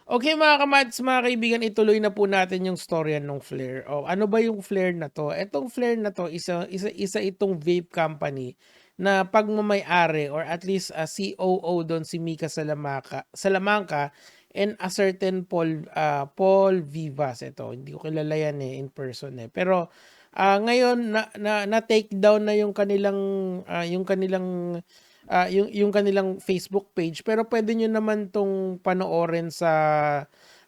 Okay mga kamads, mga kaibigan, ituloy na po natin yung storya nung Flair. O ano ba yung Flair na 'to? Etong Flair na 'to isa itong vape company na pagmamay-ari or at least, COO dun si Mika Salamanca and a certain Paul Vivas. Ito hindi ko kilala yan, in person, Pero, ngayon na-take down na yung kanilang Facebook page, pero pwede nyo naman 'tong panoorin sa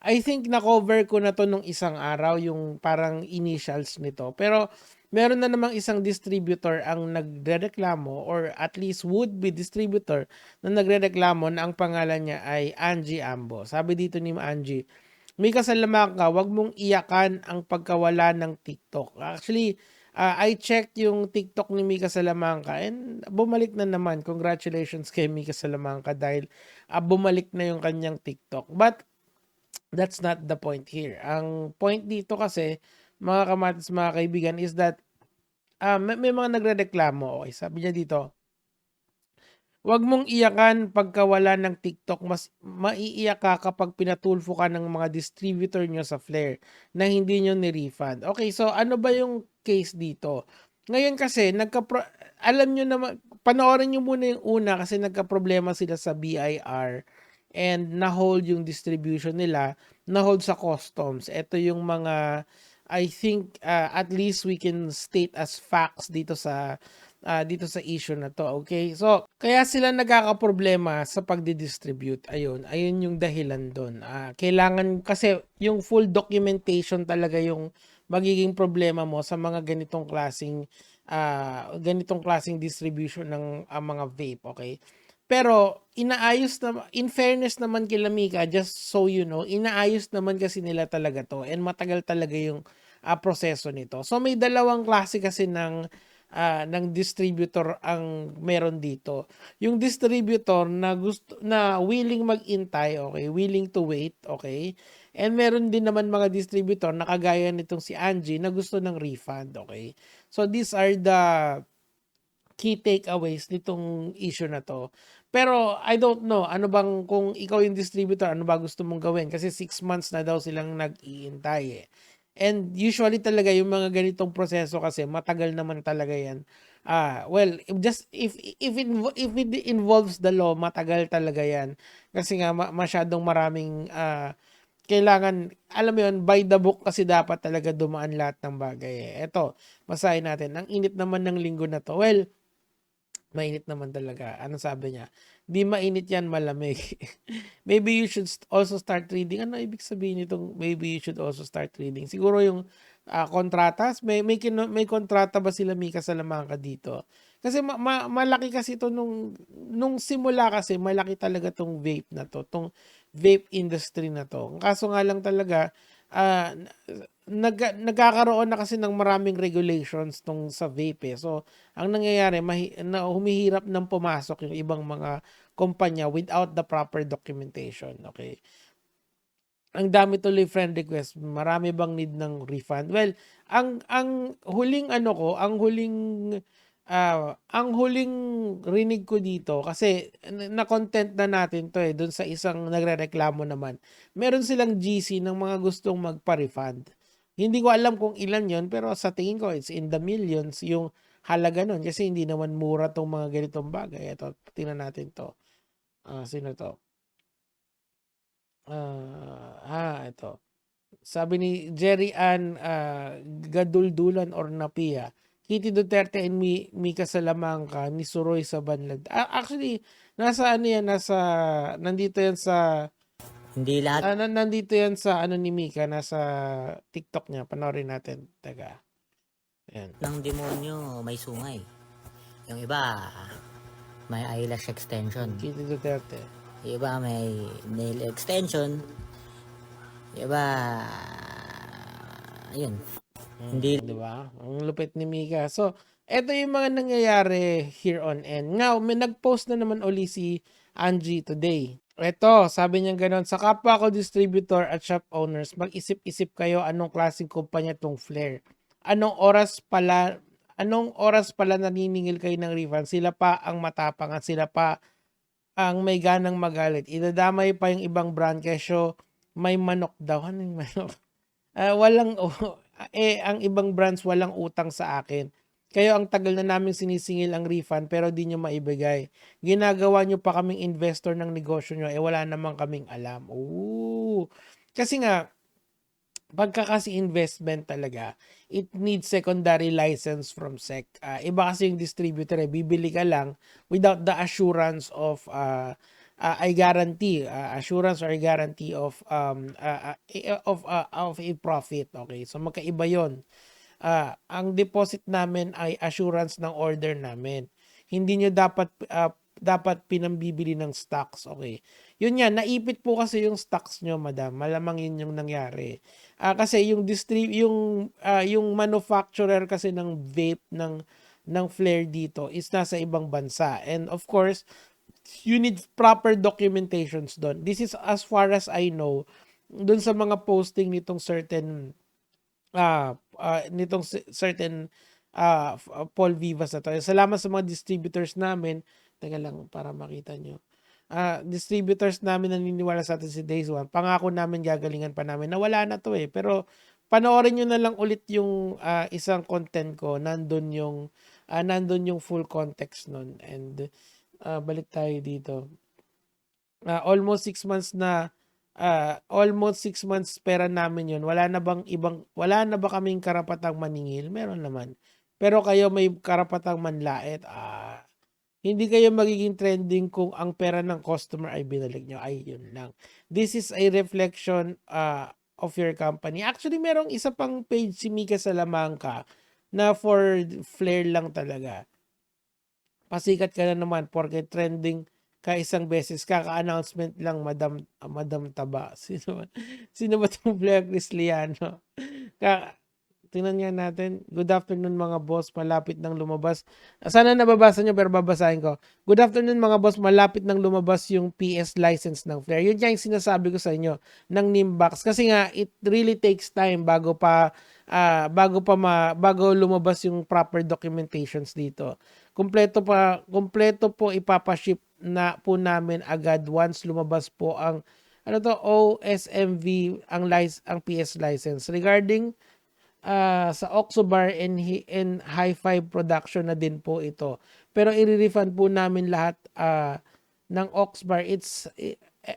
I think na-cover ko na 'to nung isang araw, yung parang initials nito. Pero meron na namang isang distributor ang nagrereklamo or at least would be distributor na nagrereklamo na ang pangalan niya ay Angie Ambo. Sabi dito ni Angie, "Mika Salamanca, wag mong iyakan ang pagkawala ng TikTok." Actually, I checked yung TikTok ni Mika Salamanca and bumalik na naman. Congratulations kay Mika Salamanca dahil, bumalik na yung kanyang TikTok. But that's not the point here. Ang point dito kasi, mga kamatis, mga kaibigan, is that, may mga nagrereklamo. Okay, sabi niya dito, "Wag mong iyakan pagkawala ng TikTok, mas maiiyak ka kapag pinatulfo ka ng mga distributor niyo sa Flair na hindi niyo ni-refund." Okay, so ano ba yung case dito? Ngayon kasi alam niyo naman, panoorin niyo muna yung una kasi nagkaproblema sila sa BIR and na-hold yung distribution nila, na-hold sa customs. Ito yung mga I think, at least we can state as facts dito sa issue na 'to, okay? So, kaya sila nagkakaproblema sa pagdi-distribute, ayun yung dahilan dun. Kailangan kasi yung full documentation talaga yung magiging problema mo sa mga ganitong klaseng distribution ng, mga vape, okay? Pero in fairness naman kila Mika, just so you know, inaayos naman kasi nila talaga 'to and matagal talaga yung, proseso nito. So, may dalawang klase kasi ng distributor ang meron dito. Yung distributor na willing maghintay, okay, willing to wait, okay? And meron din naman mga distributor na kagaya nitong si Angie na gusto ng refund, okay? So these are the key takeaways nitong issue na 'to. Pero I don't know, ano bang kung ikaw yung distributor, ano ba gusto mong gawin? Kasi 6 months na daw silang nag-iintay, And usually talaga yung mga ganitong proseso kasi matagal naman talaga 'yan. Well, if it involves the law, matagal talaga 'yan. Kasi nga masyadong maraming, kailangan, alam mo 'yun, by the book kasi dapat talaga dumaan lahat ng bagay, Eto, basahin natin. Ang init naman ng linggo na 'to. Well, mainit naman talaga. Anong sabi niya? "Di mainit yan, malamig." Maybe you should also start reading. Ano ibig sabihin nitong maybe you should also start reading? Siguro yung, kontratas? May kontrata ba sila Mika Salamanca dito? Kasi malaki kasi ito nung simula kasi malaki talaga 'tong vape na 'to, 'tong vape industry na 'to. Ang kaso nga lang talaga, ah, nagkakaroon na kasi ng maraming regulations sa vape, So, ang nangyayari na humihirap ng pumasok yung ibang mga kumpanya without the proper documentation, okay? Ang dami tuloy friend request, marami bang need ng refund? Well, ang huling ano ko, ang huling rinig ko dito kasi na-content na natin 'to, dun sa isang nagrereklamo naman. Meron silang GC ng mga gustong magpa-refund. Hindi ko alam kung ilan yon pero sa tingin ko it's in the millions yung halaga nun kasi hindi naman mura 'tong mga ganitong bagay. Eto, tingnan natin 'to. Sino 'to? Ito. Sabi ni Jerry Ann, Gaduldulan or Napia, Kitty Duterte and Mika Salamanca ni Suroy sa Banlad. Actually, nandito yan sa, Hindi lahat nandito yan sa ano ni Mika, nasa TikTok niya. Panoorin natin. Teka. Ayan. ng demonyo may sungay. Yung iba, may eyelash extension. Kitty Duterte. Yung iba may nail extension. Yung iba, ayun. Hindi Di ba? Ang lupit ni Mika. So, eto yung mga nangyayari here on end. Now, may nag-post na naman uli si Angie today. Eto, sabi niya gano'n, "Sa kapwa ko distributor at shop owners, mag-isip-isip kayo anong klaseng kumpanya tong Flair. Anong oras pala naniningil kayo ng refund? Sila pa ang matapang at sila pa ang may ganang magalit. Idadamay pa yung ibang brand kesyo may manok daw. Ano yung manok? Walang ang ibang brands walang utang sa akin. Kayo ang tagal na naming sinisingil ang refund pero di niyo maibigay. Ginagawa niyo pa kaming investor ng negosyo niyo, wala naman kaming alam. Kasi nga pagka kasi investment talaga, it needs secondary license from SEC. Iba kasi yung distributor, bibili ka lang without the assurance of I guarantee assurance or guarantee of of a profit. Okay, so magkaiba 'yon. Ang deposit namin ay assurance ng order namin. Hindi nyo dapat pinambibili ng stocks, okay? Yun yan, naipit po kasi yung stocks nyo, madam. Malamang yun yung nangyari. Kasi yung manufacturer kasi ng vape ng flare dito is nasa ibang bansa. And of course, you need proper documentations doon. This is as far as I know, doon sa mga posting nitong certain certain Paul Vivas na to. Salamat sa mga distributors namin. Teka lang para makita nyo. Distributors namin naniniwala sa atin si Days One. Pangako namin gagalingan pa namin. Nawala na to eh. Pero panoorin nyo na lang ulit yung isang content ko. Nandun yung full context nun. And balik tayo dito. Almost 6 months na almost 6 months pera namin yun. Wala na ba kaming karapatang maningil? Meron naman. Pero kayo may karapatang manlait. Hindi kayo magiging trending kung ang pera ng customer ay binalik nyo. Ay, yun lang. This is a reflection of your company. Actually, merong isa pang page si Mika Salamanca na for flare lang talaga. Pasikat ka na naman porque trending ka isang beses, kaka-announcement lang, Madam Taba. Sino ba itong Blair Crisliano? Tingnan nga natin. Good afternoon mga boss, malapit nang lumabas. Sana nababasa nyo pero babasahin ko. Good afternoon mga boss, malapit nang lumabas yung PS license ng Flare. Yun yung sinasabi ko sa inyo ng Nimbox. Kasi nga, it really takes time bago lumabas yung proper documentations dito. Kompleto po ipapaship na po namin agad once lumabas po ang OSMV ang PS license. Regarding sa Oxobar and Hi-Fi production na din po ito. Pero i-refund po namin lahat ng Oxbar. It's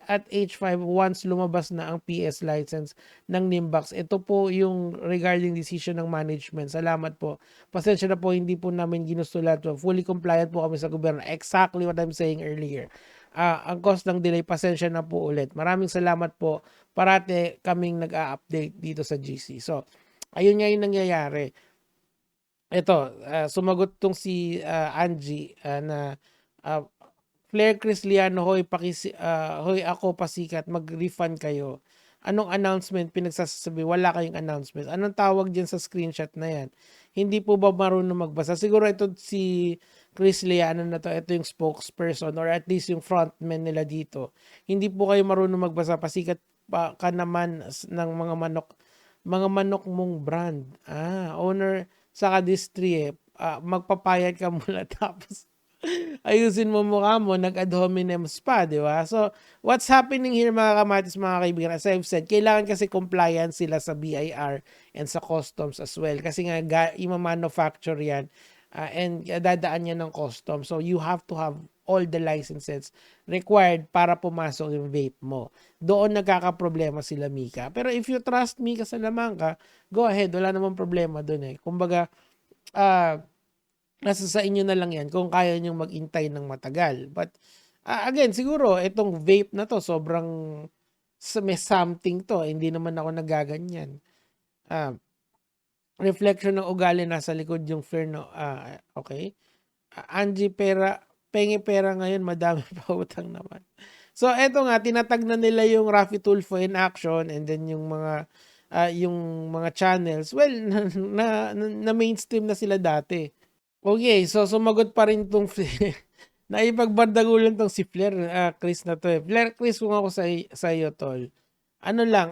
at H5 once lumabas na ang PS license ng Nimbox. Ito po yung regarding decision ng management. Salamat po. Pasensya na po, hindi po namin ginusto lahat. Fully compliant po kami sa gobyerno. Exactly what I'm saying earlier. Ang cost ng delay, pasensya na po ulit. Maraming salamat po. Parate kaming nag-a-update dito sa GC. So, ayun nga yung nangyayari. Ito, sumagot tong si Angie na Flare Crisliano, hoy ako pasikat, mag-refund kayo. Anong announcement pinagsasabi? Wala kayong announcement. Anong tawag dyan sa screenshot na yan? Hindi po ba marunong magbasa? Siguro ito si Crisliano na to, ito yung spokesperson or at least yung frontman nila dito. Hindi po kayo marunong magbasa, pasikat pa ka naman ng mga manok mong brand. Owner sa kadistri magpapayad ka muna tapos ayusin mo mukha mo, nag-ad hominem pa, di ba? So, what's happening here mga kamatis, mga kaibigan, as I've said, kailangan kasi compliance sila sa BIR and sa customs as well. Kasi nga, ima-manufacture yan and dadaan yan ng customs. So, you have to have all the licenses required para pumasok yung vape mo. Doon nagkakaproblema sila, Mika. Pero if you trust Mika Salamanca, go ahead. Wala namang problema doon eh. Kumbaga, nasa sa inyo na lang yan kung kaya nyo mag-intay ng matagal. But, again, siguro, itong vape na to, sobrang may something to. Hindi naman ako nagaganyan. Reflection ng ugali nasa likod yung fair, no? Okay. Angie, pengi pera ngayon, madami pa utang naman. So, eto nga, tinatag na nila yung Raffy Tulfo in action and then yung mga channels. Well, na mainstream na sila dati. Okay, so sumagot pa rin tong naipagbardagulan tong si Flair, Chris na to eh. Flair, Chris, kung ako sa iyo, tol. Ano lang,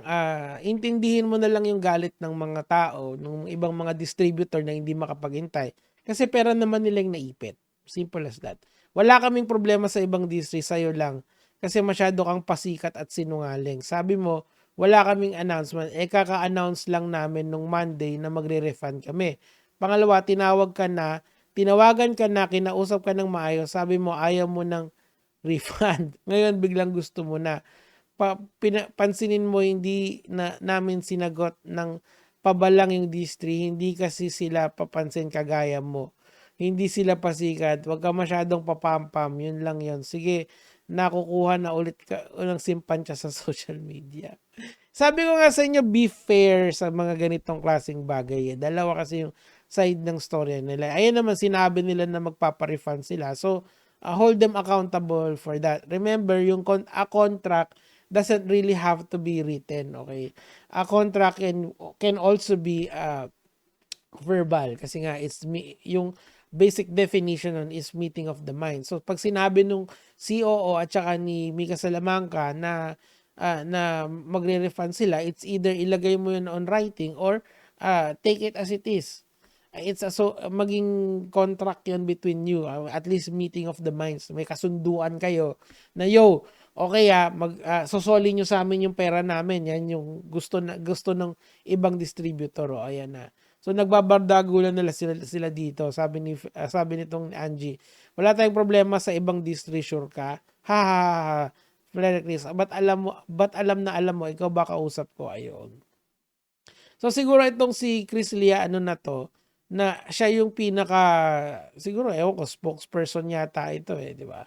intindihin mo na lang yung galit ng mga tao, ng ibang mga distributor na hindi makapaghintay. Kasi pera naman nilang naipit. Simple as that. Wala kaming problema sa ibang distri, sa'yo lang. Kasi masyado kang pasikat at sinungaling. Sabi mo, wala kaming announcement. Kaka-announce lang namin nung Monday na magre-refund kami. Pangalawa, tinawagan ka na, kinausap ka ng maayos, sabi mo ayaw mo ng refund. Ngayon biglang gusto mo na. Pansinin mo hindi namin sinagot ng pabalang yung Distri, hindi kasi sila papansin kagaya mo. Hindi sila pasikat, wag ka masyadong papampam, yun lang yun. Sige, nakukuha na ulit ka ng simpansya sa social media. Sabi ko nga sa inyo, be fair sa mga ganitong klaseng bagay. Dalawa kasi yung side ng story nila. Ayan naman, sinabi nila na magpapa-refund sila. So, hold them accountable for that. Remember, yung a contract doesn't really have to be written, okay? A contract can also be verbal kasi nga yung basic definition nun is meeting of the mind. So pag sinabi nung COO at saka ni Mika Salamanca na magre-refund sila, it's either ilagay mo yun on writing or take it as it is. It's maging contract yun between you, at least meeting of the minds. May kasunduan kayo na okay susoli nyo sa amin yung pera namin. Yan yung gusto ng ibang distributor. Ayan na. So nagbabardagulan nila sila dito. Sabi nitong Angie, wala tayong problema sa ibang distributor ka. Ha ha ha. Chris, but alam mo ikaw ba kausap ko? Ayun. So siguro itong si Chris Lia na to, na siya yung siguro ewan ko, spokesperson yata ito di ba?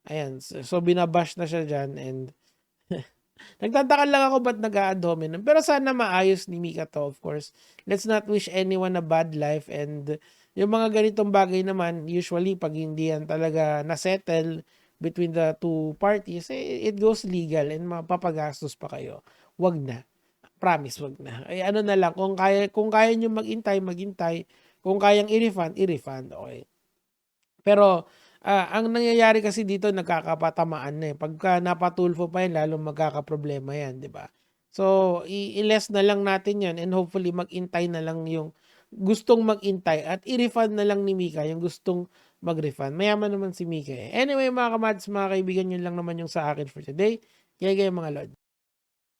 Ayan, so binabash na siya dyan and nagtataka lang ako ba't nag-a-ad hominem. Pero sana maayos ni Mika to, of course. Let's not wish anyone a bad life, and yung mga ganitong bagay naman, usually pag hindi yan talaga na-settle between the two parties, it goes legal and mapapagastos pa kayo. Wag na. Promise, wag na. Ano na lang, kung kaya nyo maghintay. Kung kayang i-refund, okay. Pero, ang nangyayari kasi dito, nagkakapatamaan na Pagka napatulfo pa yan, lalong magkakaproblema yan, di ba? So, i-less na lang natin yan and hopefully mag-intay na lang yung gustong mag-intay at i-refund na lang ni Mika yung gustong mag-refund. Mayaman naman si Mika Anyway, mga kamads, mga kaibigan, yun lang naman yung sa akin for today. Kaya mga lord.